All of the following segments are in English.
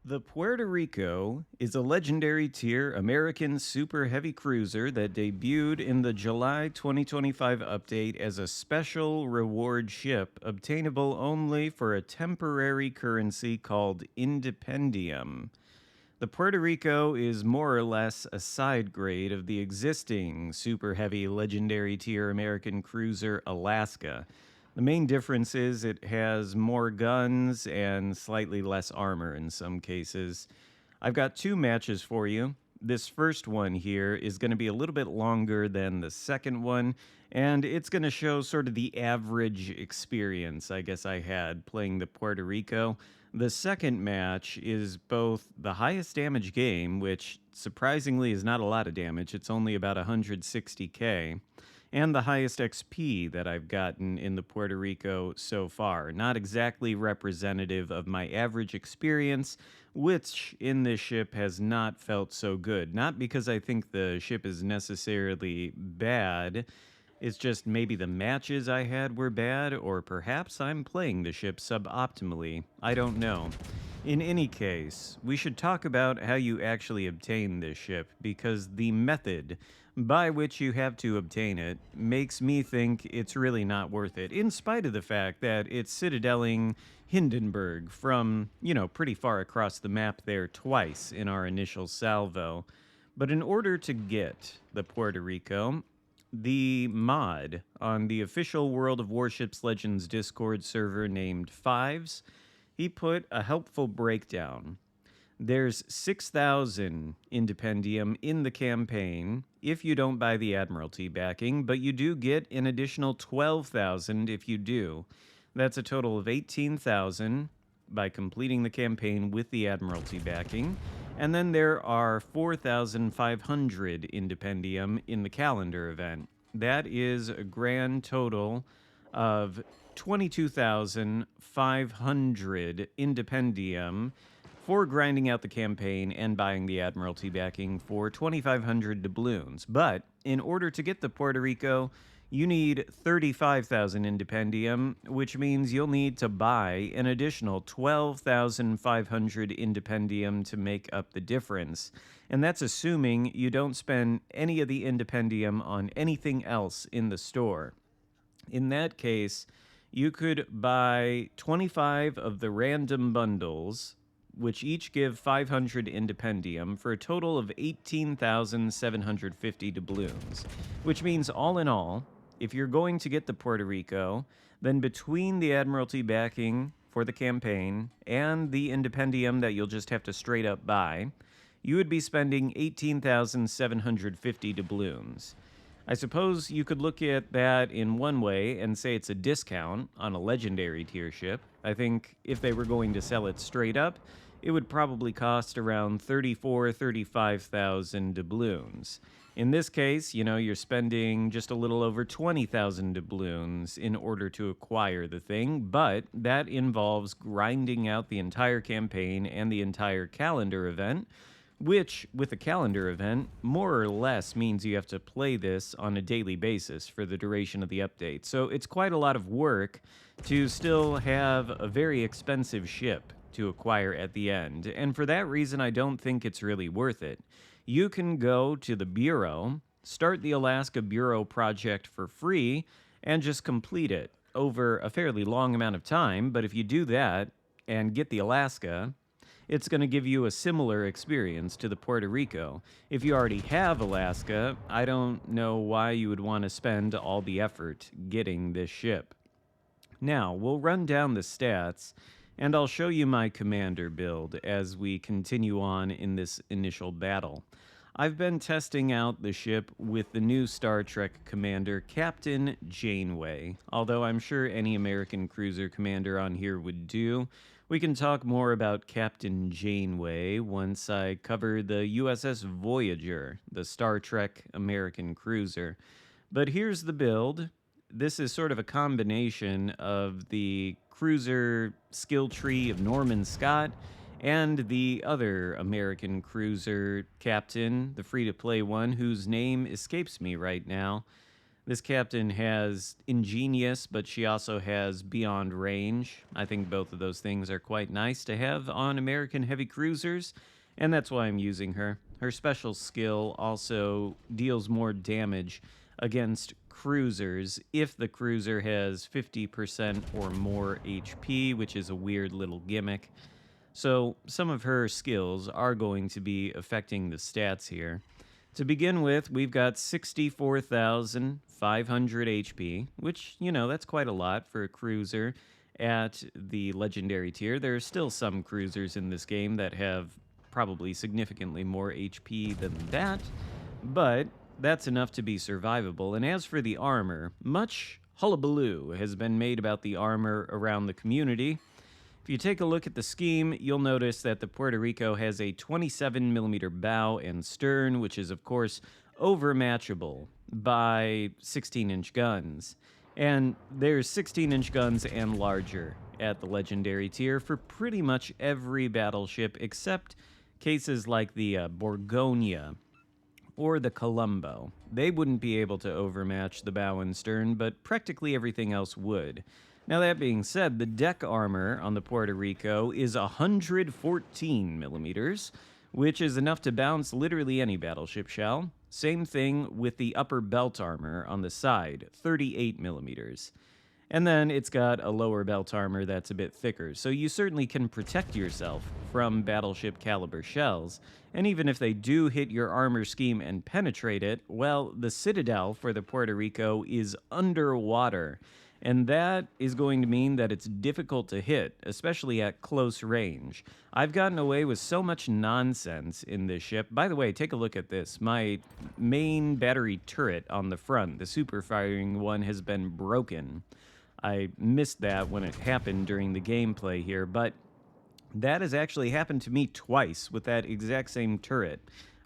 The Puerto Rico is a legendary tier American super heavy cruiser that debuted in the July 2025 update as a special reward ship obtainable only for a temporary currency called Independium. The Puerto Rico is more or less a side grade of the existing super heavy legendary tier American cruiser Alaska. The main difference is it has more guns and slightly less armor in some cases. I've got two matches for you. This first one here is going to be a little bit longer than the second one, and it's going to show sort of the average experience I guess I had playing the Puerto Rico. The second match is both the highest damage game, which surprisingly is not a lot of damage, it's only about 160k, and the highest XP that I've gotten in the Puerto Rico so far. Not exactly representative of my average experience, which in this ship has not felt so good. Not because I think the ship is necessarily bad, it's just maybe the matches I had were bad, or perhaps I'm playing the ship suboptimally. I don't know. In any case, we should talk about how you actually obtain this ship, because the method by which you have to obtain it makes me think it's really not worth it, in spite of the fact that it's citadeling Hindenburg from, pretty far across the map there twice in our initial salvo. But in order to get the Puerto Rico, the mod on the official World of Warships Legends Discord server named Fives, he put a helpful breakdown. There's 6,000 Independium in the campaign if you don't buy the Admiralty backing, but you do get an additional 12,000 if you do. That's a total of 18,000 by completing the campaign with the Admiralty backing. And then there are 4,500 Independium in the calendar event. That is a grand total of 22,500 Independium for grinding out the campaign and buying the Admiralty backing for 2,500 doubloons. But in order to get the Puerto Rico, you need 35,000 Independium, which means you'll need to buy an additional 12,500 Independium to make up the difference. And that's assuming you don't spend any of the Independium on anything else in the store. In that case, you could buy 25 of the random bundles, which each give 500 Independium for a total of 18,750 doubloons, which means all in all, if you're going to get the Puerto Rico, then between the Admiralty backing for the campaign and the Independium that you'll just have to straight up buy, you would be spending 18,750 doubloons. I suppose you could look at that in one way and say it's a discount on a legendary tier ship. I think if they were going to sell it straight up, it would probably cost around 35,000 doubloons. In this case, you're spending just a little over 20,000 doubloons in order to acquire the thing, but that involves grinding out the entire campaign and the entire calendar event, which, with a calendar event, more or less means you have to play this on a daily basis for the duration of the update. So it's quite a lot of work to still have a very expensive ship to acquire at the end, and for that reason I don't think it's really worth it. You can go to the Bureau, start the Alaska Bureau project for free, and just complete it over a fairly long amount of time, but if you do that and get the Alaska, it's going to give you a similar experience to the Puerto Rico. If you already have Alaska, I don't know why you would want to spend all the effort getting this ship. Now, we'll run down the stats, and I'll show you my commander build as we continue on in this initial battle. I've been testing out the ship with the new Star Trek commander, Captain Janeway, although I'm sure any American cruiser commander on here would do. We can talk more about Captain Janeway once I cover the USS Voyager, the Star Trek American cruiser. But here's the build. This is sort of a combination of the cruiser skill tree of Norman Scott and the other American cruiser captain, the free-to-play one, whose name escapes me right now. This captain has ingenious, but she also has beyond range. I think both of those things are quite nice to have on American heavy cruisers, and that's why I'm using her. Her special skill also deals more damage against cruisers if the cruiser has 50% or more HP, which is a weird little gimmick. So, some of her skills are going to be affecting the stats here. To begin with, we've got 64,500 HP, which, that's quite a lot for a cruiser at the legendary tier. There are still some cruisers in this game that have probably significantly more HP than that, but that's enough to be survivable. And as for the armor, much hullabaloo has been made about the armor around the community. If you take a look at the scheme, you'll notice that the Puerto Rico has a 27mm bow and stern, which is, of course, overmatchable by 16-inch guns. And there's 16-inch guns and larger at the legendary tier for pretty much every battleship except cases like the Borgonia or the Colombo. They wouldn't be able to overmatch the bow and stern, but practically everything else would. Now, that being said, the deck armor on the Puerto Rico is 114 millimeters, which is enough to bounce literally any battleship shell. Same thing with the upper belt armor on the side, 38 millimeters. And then it's got a lower belt armor that's a bit thicker, so you certainly can protect yourself from battleship caliber shells. And even if they do hit your armor scheme and penetrate it, well, the citadel for the Puerto Rico is underwater. And that is going to mean that it's difficult to hit, especially at close range. I've gotten away with so much nonsense in this ship. By the way, take a look at this. My main battery turret on the front, the super firing one, has been broken. I missed that when it happened during the gameplay here, but that has actually happened to me twice with that exact same turret.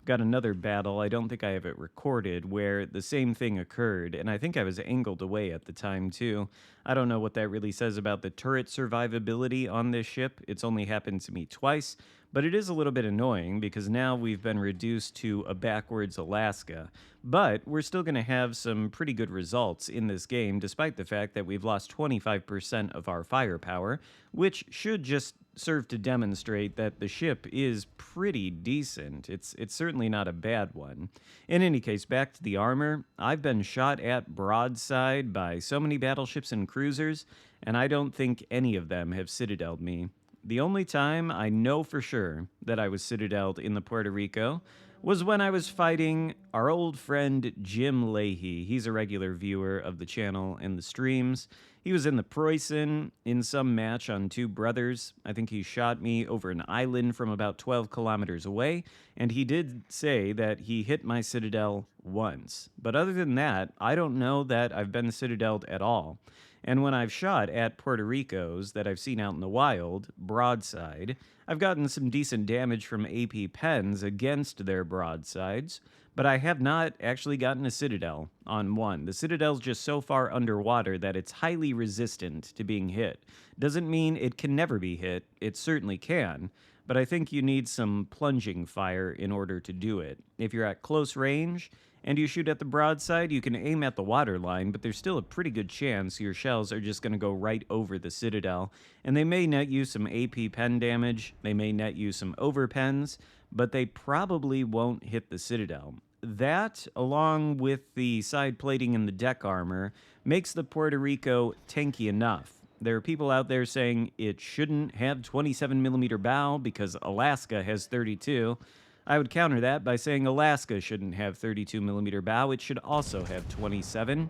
Got another battle, I don't think I have it recorded, where the same thing occurred, and I think I was angled away at the time too. I don't know what that really says about the turret survivability on this ship. It's only happened to me twice, but it is a little bit annoying because now we've been reduced to a backwards Alaska. But we're still going to have some pretty good results in this game, despite the fact that we've lost 25% of our firepower, which should just serve to demonstrate that the ship is pretty decent. It's certainly not a bad one. In any case, back to the armor. I've been shot at broadside by so many battleships and cruisers, and I don't think any of them have citadeled me. The only time I know for sure that I was citadeled in the Puerto Rico was when I was fighting our old friend Jim Leahy. He's a regular viewer of the channel and the streams. He was in the Preußen in some match on Two Brothers. I think he shot me over an island from about 12 kilometers away, and he did say that he hit my citadel once. But other than that, I don't know that I've been citadeled at all. And when I've shot at Puerto Ricos that I've seen out in the wild, broadside, I've gotten some decent damage from AP pens against their broadsides, but I have not actually gotten a citadel on one. The citadel's just so far underwater that it's highly resistant to being hit. Doesn't mean it can never be hit, it certainly can, but I think you need some plunging fire in order to do it. If you're at close range, and you shoot at the broadside, you can aim at the waterline, but there's still a pretty good chance your shells are just going to go right over the citadel. And they may net you some AP pen damage, they may net you some overpens, but they probably won't hit the citadel. That, along with the side plating and the deck armor, makes the Puerto Rico tanky enough. There are people out there saying it shouldn't have 27mm bow because Alaska has 32. I would counter that by saying Alaska shouldn't have 32mm bow, it should also have 27.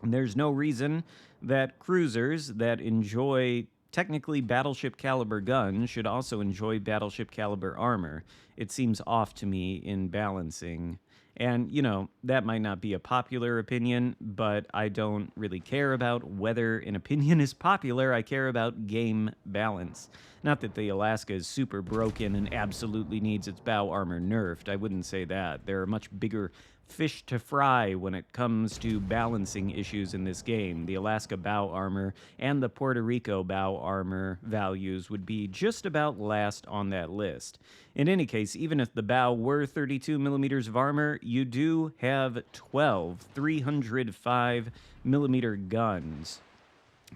And there's no reason that cruisers that enjoy technically battleship caliber guns should also enjoy battleship caliber armor. It seems off to me in balancing. And, that might not be a popular opinion, but I don't really care about whether an opinion is popular. I care about game balance. Not that the Alaska is super broken and absolutely needs its bow armor nerfed. I wouldn't say that. There are much bigger fish to fry when it comes to balancing issues in this game. The Alaska bow armor and the Puerto Rico bow armor values would be just about last on that list. In any case, even if the bow were 32 millimeters of armor, you do have 12 305 millimeter guns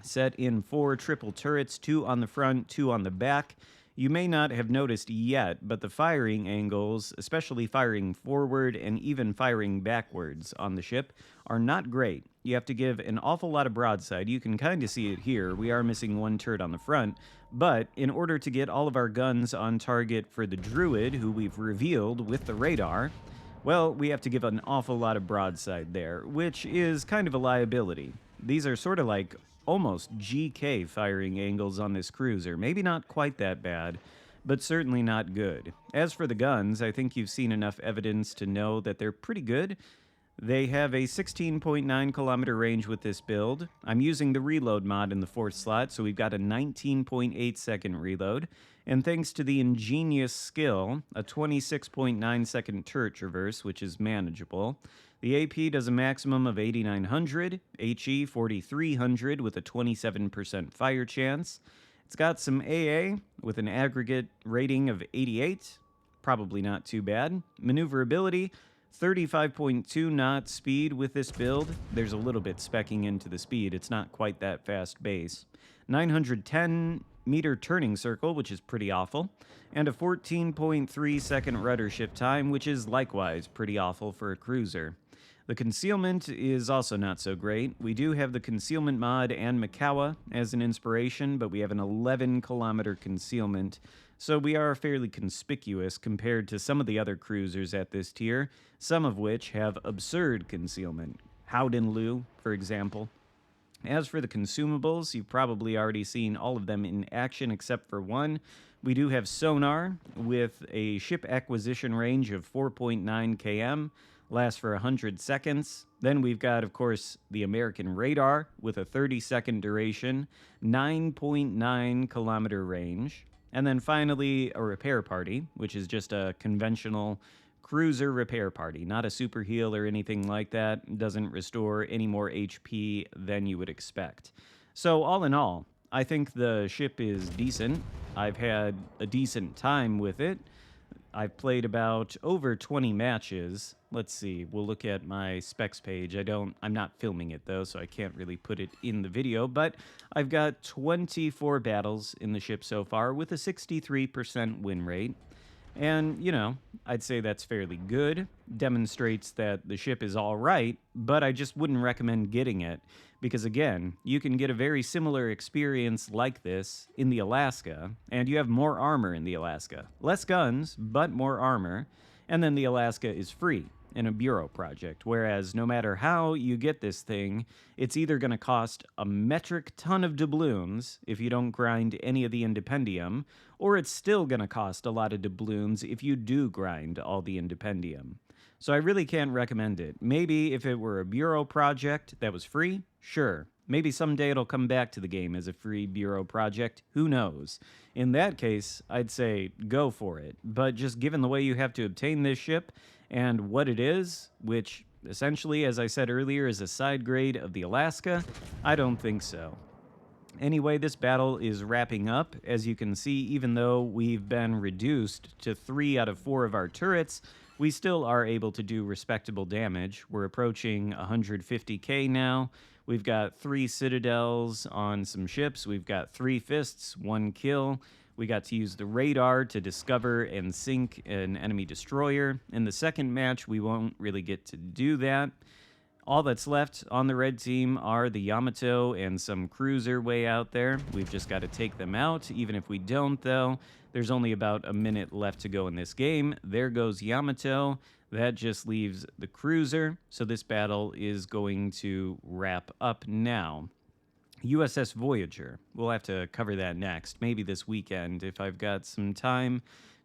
set in 4 triple turrets, 2 on the front, 2 on the back. You may not have noticed yet, but the firing angles, especially firing forward and even firing backwards on the ship, are not great. You have to give an awful lot of broadside. You can kind of see it here. We are missing 1 turret on the front, but in order to get all of our guns on target for the Druid, who we've revealed with the radar, well, we have to give an awful lot of broadside there, which is kind of a liability. These are sort of like almost GK firing angles on this cruiser. Maybe not quite that bad, but certainly not good. As for the guns, I think you've seen enough evidence to know that they're pretty good. They have a 16.9 kilometer range with this build. I'm using the reload mod in the 4th slot, so we've got a 19.8 second reload. And thanks to the ingenious skill, a 26.9 second turret traverse, which is manageable. The AP does a maximum of 8,900, HE 4,300 with a 27% fire chance. It's got some AA with an aggregate rating of 88, probably not too bad. Maneuverability, 35.2 knot speed with this build. There's a little bit specking into the speed. It's not quite that fast base. 910 meter turning circle, which is pretty awful. And a 14.3 second rudder shift time, which is likewise pretty awful for a cruiser. The concealment is also not so great. We do have the concealment mod and Makawa as an inspiration, but we have an 11 kilometer concealment, so we are fairly conspicuous compared to some of the other cruisers at this tier, some of which have absurd concealment. Howden Lu, for example. As for the consumables, you've probably already seen all of them in action except for one. We do have sonar with a ship acquisition range of 4.9 km. Lasts for 100 seconds. Then we've got, of course, the American radar with a 30-second duration, 9.9 kilometer range. And then finally, a repair party, which is just a conventional cruiser repair party, not a super heal or anything like that. Doesn't restore any more HP than you would expect. So all in all, I think the ship is decent. I've had a decent time with it. I've played about over 20 matches. Let's see, we'll look at my specs page. I'm not filming it though, so I can't really put it in the video, but I've got 24 battles in the ship so far with a 63% win rate. And, you know, I'd say that's fairly good. Demonstrates that the ship is all right, but I just wouldn't recommend getting it. Because again, you can get a very similar experience like this in the Alaska, and you have more armor in the Alaska. Less guns, but more armor. And then the Alaska is free in a Bureau project, whereas no matter how you get this thing, it's either going to cost a metric ton of doubloons if you don't grind any of the Independium, or it's still going to cost a lot of doubloons if you do grind all the Independium. So I really can't recommend it. Maybe if it were a Bureau project that was free, sure. Maybe someday it'll come back to the game as a free Bureau project. Who knows? In that case, I'd say go for it. But just given the way you have to obtain this ship and what it is, which essentially, as I said earlier, is a side grade of the Alaska, I don't think so. Anyway, this battle is wrapping up. As you can see, even though we've been reduced to 3 out of 4 of our turrets, we still are able to do respectable damage. We're approaching 150k now. We've got 3 citadels on some ships. We've got 3 fists, 1 kill. We got to use the radar to discover and sink an enemy destroyer. In the second match, we won't really get to do that. All that's left on the red team are the Yamato and some cruiser way out there. We've just got to take them out. Even if we don't, though, there's only about a minute left to go in this game. There goes Yamato. That just leaves the cruiser. So this battle is going to wrap up now. USS Voyager. We'll have to cover that next, maybe this weekend if I've got some time.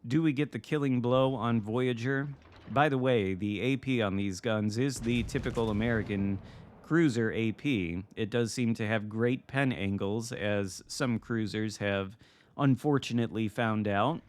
Do we get the killing blow on Voyager? By the way, the AP on these guns is the typical American cruiser AP. It does seem to have great pen angles, as some cruisers have unfortunately found out.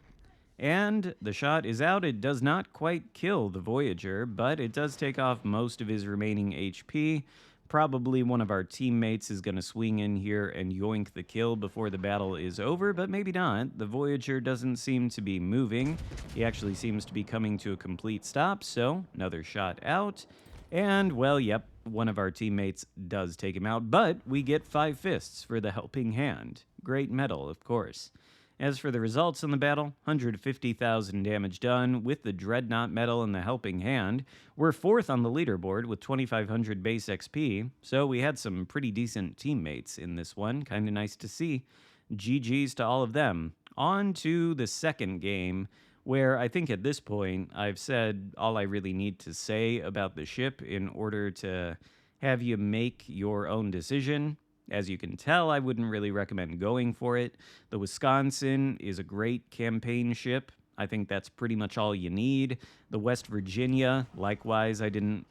And the shot is out. It does not quite kill the Voyager, but it does take off most of his remaining HP. Probably one of our teammates is going to swing in here and yoink the kill before the battle is over, but maybe not. The Voyager doesn't seem to be moving. He actually seems to be coming to a complete stop, so another shot out. And, well, yep, one of our teammates does take him out, but we get 5 fists for the helping hand. Great medal, of course. As for the results in the battle, 150,000 damage done with the Dreadnought medal and the helping hand. We're 4th on the leaderboard with 2,500 base XP, so we had some pretty decent teammates in this one. Kind of nice to see. GG's to all of them. On to the second game, where I think at this point I've said all I really need to say about the ship in order to have you make your own decision. As you can tell, I wouldn't really recommend going for it. The Wisconsin is a great campaign ship. I think that's pretty much all you need. The West Virginia, likewise, I didn't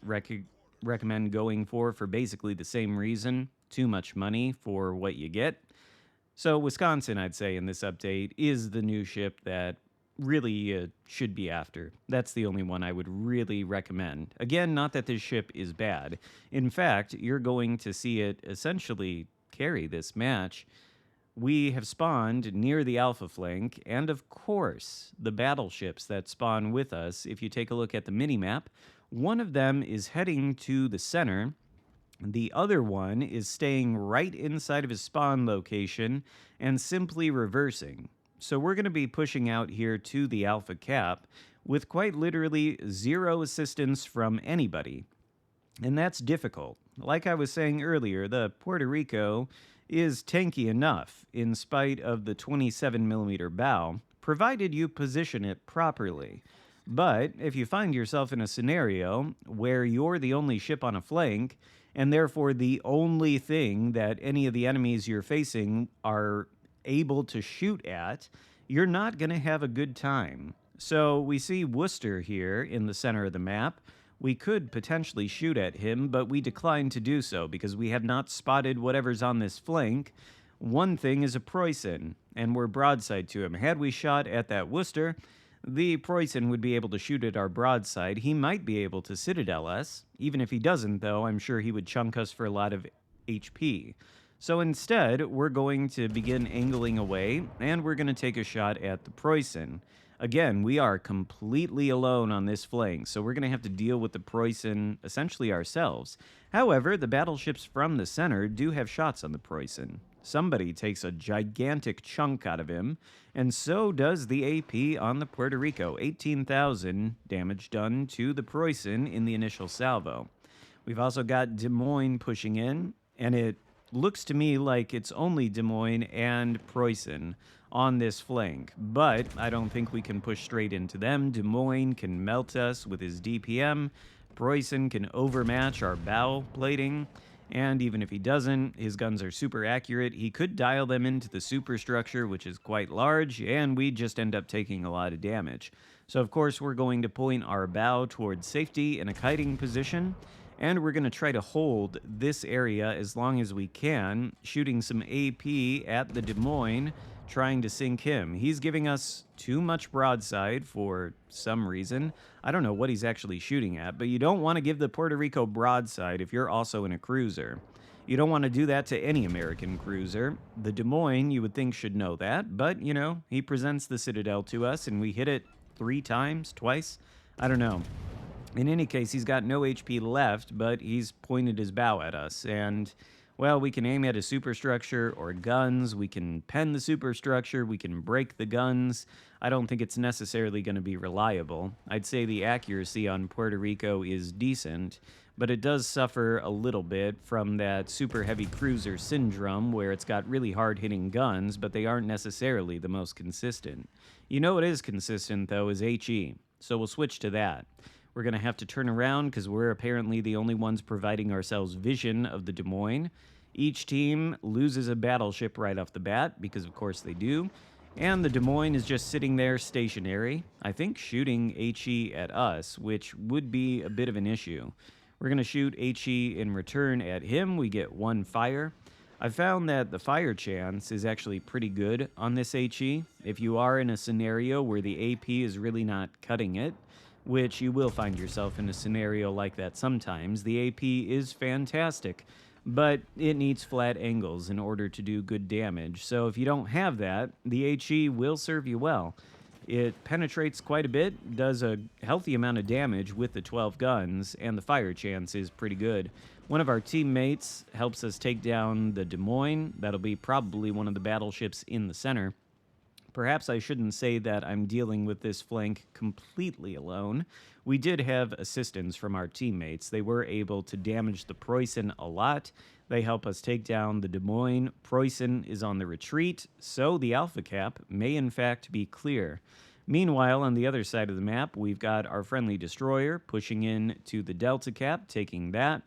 recommend going for basically the same reason. Too much money for what you get. So Wisconsin, I'd say, in this update, is the new ship that really should be after. That's the only one I would really recommend. Again, not that this ship is bad. In fact, you're going to see it essentially carry this match. We have spawned near the Alpha flank, and of course, the battleships that spawn with us, if you take a look at the minimap, one of them is heading to the center. The other one is staying right inside of his spawn location and simply reversing. So we're going to be pushing out here to the Alpha Cap with quite literally 0 assistance from anybody. And that's difficult. Like I was saying earlier, the Puerto Rico is tanky enough in spite of the 27mm bow, provided you position it properly. But if you find yourself in a scenario where you're the only ship on a flank, and therefore the only thing that any of the enemies you're facing are able to shoot at, you're not going to have a good time. So we see Worcester here in the center of the map. We could potentially shoot at him, but we declined to do so because we have not spotted whatever's on this flank. One thing is a Preußen, and we're broadside to him. Had we shot at that Worcester, the Preußen would be able to shoot at our broadside. He might be able to Citadel us. Even if he doesn't, though, I'm sure he would chunk us for a lot of HP. So instead, we're going to begin angling away, and we're going to take a shot at the Preußen. Again, we are completely alone on this flank, so we're going to have to deal with the Preußen essentially ourselves. However, the battleships from the center do have shots on the Preußen. Somebody takes a gigantic chunk out of him, and so does the AP on the Puerto Rico. 18,000 damage done to the Preußen in the initial salvo. We've also got Des Moines pushing in, and it looks to me like it's only Des Moines and Preußen on this flank, but I don't think we can push straight into them. Des Moines can melt us with his DPM. Preußen can overmatch our bow plating, and even if he doesn't, his guns are super accurate. He could dial them into the superstructure, which is quite large, and we just end up taking a lot of damage. So of course we're going to point our bow towards safety in a kiting position, and we're going to try to hold this area as long as we can, shooting some AP at the Des Moines, trying to sink him. He's giving us too much broadside for some reason. I don't know what he's actually shooting at, but you don't want to give the Puerto Rico broadside if you're also in a cruiser. You don't want to do that to any American cruiser. The Des Moines, you would think, should know that, but, you know, he presents the Citadel to us, and we hit it 3 times, twice? I don't know. In any case, he's got no HP left, but he's pointed his bow at us, and, well, we can aim at a superstructure or guns, we can pen the superstructure, we can break the guns. I don't think it's necessarily going to be reliable. I'd say the accuracy on Puerto Rico is decent, but it does suffer a little bit from that super heavy cruiser syndrome where it's got really hard-hitting guns, but they aren't necessarily the most consistent. You know what is consistent, though, is HE, so we'll switch to that. We're going to have to turn around because we're apparently the only ones providing ourselves vision of the Des Moines. Each team loses a battleship right off the bat, because of course they do. And the Des Moines is just sitting there stationary, I think shooting HE at us, which would be a bit of an issue. We're going to shoot HE in return at him. We get 1 fire. I found that the fire chance is actually pretty good on this HE. If you are in a scenario where the AP is really not cutting it, which you will find yourself in a scenario like that sometimes. The AP is fantastic, but it needs flat angles in order to do good damage. So if you don't have that, the HE will serve you well. It penetrates quite a bit, does a healthy amount of damage with the 12 guns, and the fire chance is pretty good. One of our teammates helps us take down the Des Moines. That'll be probably one of the battleships in the center. Perhaps I shouldn't say that I'm dealing with this flank completely alone. We did have assistance from our teammates. They were able to damage the Preußen a lot. They help us take down the Des Moines. Preußen is on the retreat, so the Alpha Cap may in fact be clear. Meanwhile, on the other side of the map, we've got our friendly destroyer pushing in to the Delta Cap, taking that.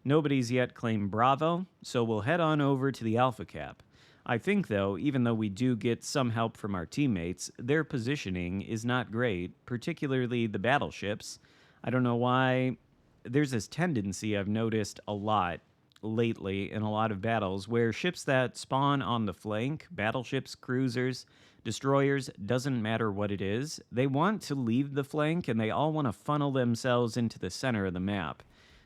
Nobody's yet claimed Bravo, so we'll head on over to the Alpha Cap. I think, though, even though we do get some help from our teammates, their positioning is not great, particularly the battleships. I don't know why. There's this tendency I've noticed a lot lately in a lot of battles where ships that spawn on the flank, battleships, cruisers, destroyers, doesn't matter what it is, they want to leave the flank and they all want to funnel themselves into the center of the map.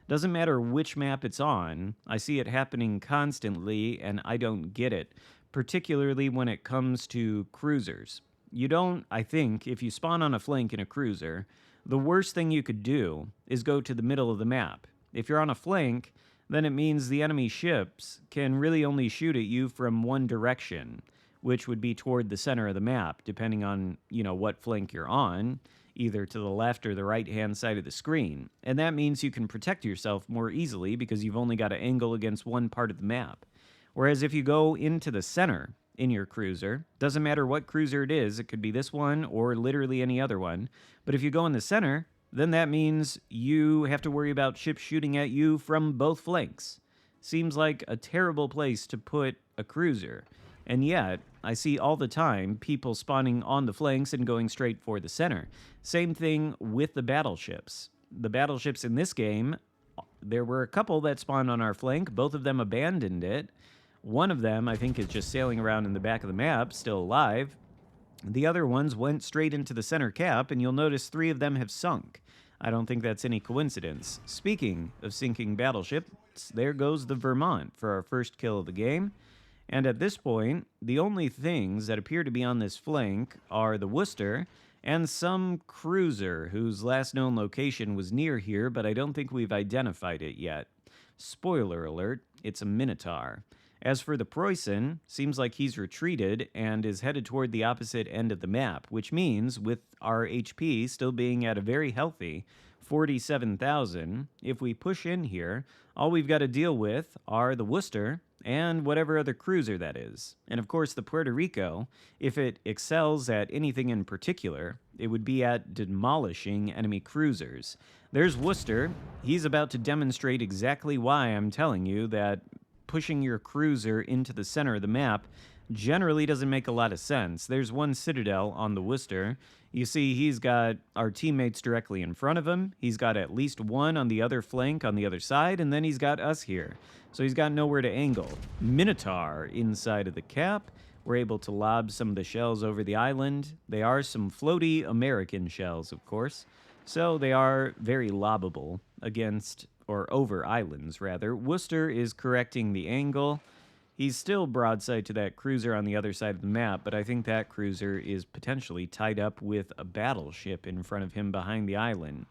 Doesn't matter which map it's on, I see it happening constantly and I don't get it, particularly when it comes to cruisers. You don't, I think, if you spawn on a flank in a cruiser, the worst thing you could do is go to the middle of the map. If you're on a flank, then it means the enemy ships can really only shoot at you from one direction, which would be toward the center of the map, depending on, what flank you're on, either to the left or the right-hand side of the screen. And that means you can protect yourself more easily because you've only got to angle against one part of the map. Whereas if you go into the center in your cruiser, doesn't matter what cruiser it is, it could be this one or literally any other one, but if you go in the center, then that means you have to worry about ships shooting at you from both flanks. Seems like a terrible place to put a cruiser. And yet, I see all the time people spawning on the flanks and going straight for the center. Same thing with the battleships. The battleships in this game, there were a couple that spawned on our flank. Both of them abandoned it. One of them, I think, is just sailing around in the back of the map, still alive. The other ones went straight into the center cap, and you'll notice 3 of them have sunk. I don't think that's any coincidence. Speaking of sinking battleships, there goes the Vermont for our first kill of the game. And at this point, the only things that appear to be on this flank are the Worcester and some cruiser whose last known location was near here, but I don't think we've identified it yet. Spoiler alert, it's a Minotaur. As for the Preußen, seems like he's retreated and is headed toward the opposite end of the map, which means, with our HP still being at a very healthy 47,000, if we push in here, all we've got to deal with are the Worcester and whatever other cruiser that is. And of course, the Puerto Rico, if it excels at anything in particular, it would be at demolishing enemy cruisers. There's Worcester. He's about to demonstrate exactly why I'm telling you that pushing your cruiser into the center of the map generally doesn't make a lot of sense. There's one Citadel on the Worcester. You see, he's got our teammates directly in front of him. He's got at least one on the other flank on the other side, and then he's got us here. So he's got nowhere to angle. Minotaur inside of the cap. We're able to lob some of the shells over the island. They are some floaty American shells, of course. So they are very lobbable against, or over islands, rather. Worcester is correcting the angle. He's still broadside to that cruiser on the other side of the map, but I think that cruiser is potentially tied up with a battleship in front of him behind the island.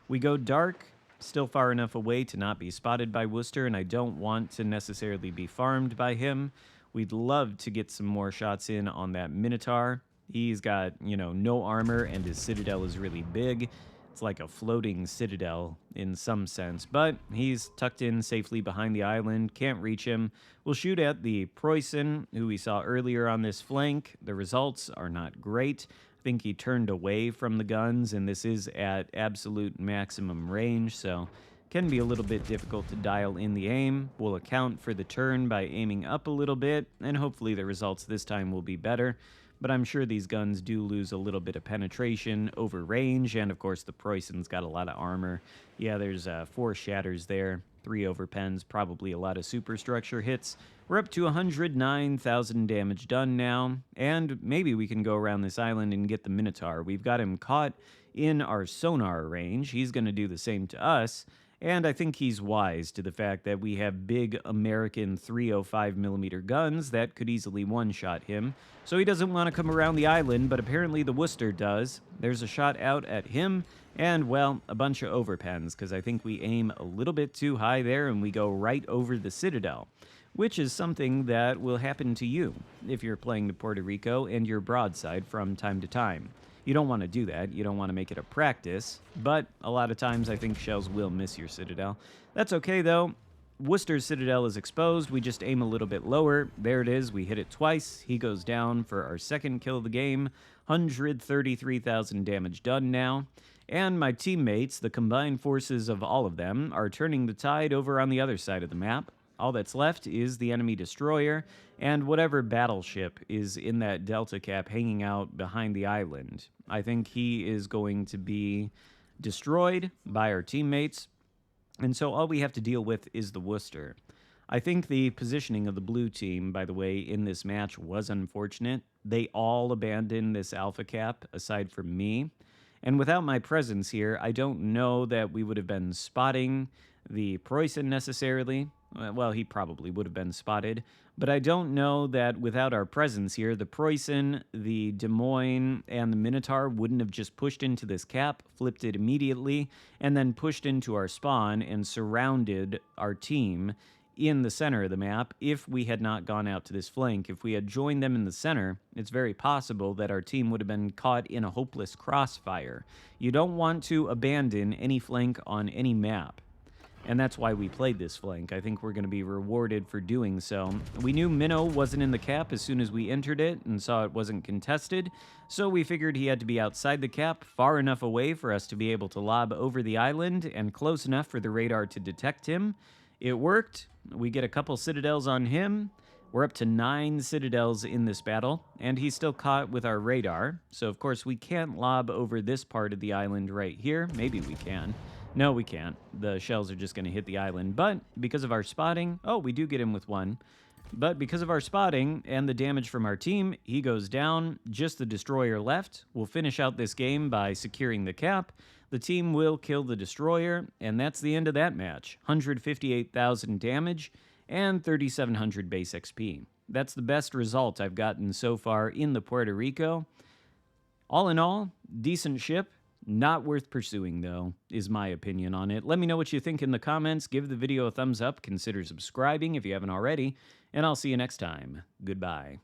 We go dark, still far enough away to not be spotted by Worcester, and I don't want to necessarily be farmed by him. We'd love to get some more shots in on that Minotaur. He's got, no armor, and his Citadel is really big. It's like a floating citadel in some sense, but he's tucked in safely behind the island, can't reach him. We'll shoot at the Preußen, who we saw earlier on this flank. The results are not great. I think he turned away from the guns, and this is at absolute maximum range, so can be a little bit difficult to dial in the aim. We'll account for the turn by aiming up a little bit, and hopefully the results this time will be better. but I'm sure these guns do lose a little bit of penetration over range, and of course the Preußen's got a lot of armor. Yeah, there's 4 shatters there, 3 overpens, probably a lot of superstructure hits. We're up to 109,000 damage done now, and maybe we can go around this island and get the Minotaur. We've got him caught in our sonar range. He's going to do the same to us, and I think he's wise to the fact that we have big American 305mm guns that could easily one-shot him. So he doesn't want to come around the island, but apparently the Worcester does. There's a shot out at him, and, well, a bunch of overpens, because I think we aim a little bit too high there, and we go right over the Citadel, which is something that will happen to you if you're playing to Puerto Rico and you're broadside from time to time. You don't want to do that. You don't want to make it a practice, but a lot of times I think shells will miss your Citadel. That's okay, though. Worcester's Citadel is exposed. We just aim a little bit lower. There it is. We hit it twice. He goes down for our second kill of the game. 133,000 damage done now. And my teammates, the combined forces of all of them, are turning the tide over on the other side of the map. All that's left is the enemy destroyer and whatever battleship is in that delta cap hanging out behind the island. I think he is going to be destroyed by our teammates, and so all we have to deal with is the Worcester. I think the positioning of the blue team, by the way, in this match was unfortunate. They all abandoned this alpha cap, aside from me. And without my presence here, I don't know that we would have been spotting the Preußen necessarily. Well, he probably would have been spotted, but I don't know that without our presence here, the Preußen, the Des Moines, and the Minotaur wouldn't have just pushed into this cap, flipped it immediately, and then pushed into our spawn and surrounded our team in the center of the map if we had not gone out to this flank. If we had joined them in the center, it's very possible that our team would have been caught in a hopeless crossfire. You don't want to abandon any flank on any map. And that's why we played this flank. I think we're going to be rewarded for doing so. We knew Minnow wasn't in the cap as soon as we entered it and saw it wasn't contested, so we figured he had to be outside the cap, far enough away for us to be able to lob over the island, and close enough for the radar to detect him. It worked. We get a couple citadels on him. We're up to 9 citadels in this battle, and he's still caught with our radar. So, of course, we can't lob over this part of the island right here. Maybe we can. No, we can't. The shells are just going to hit the island. But because of our spotting... Oh, we do get him with 1. But because of our spotting and the damage from our team, he goes down. Just the destroyer left. We'll finish out this game by securing the cap. The team will kill the destroyer, and that's the end of that match. 158,000 damage and 3,700 base XP. That's the best result I've gotten so far in the Puerto Rico. All in all, decent ship. Not worth pursuing, though, is my opinion on it. Let me know what you think in the comments. Give the video a thumbs up. Consider subscribing if you haven't already. And I'll see you next time. Goodbye.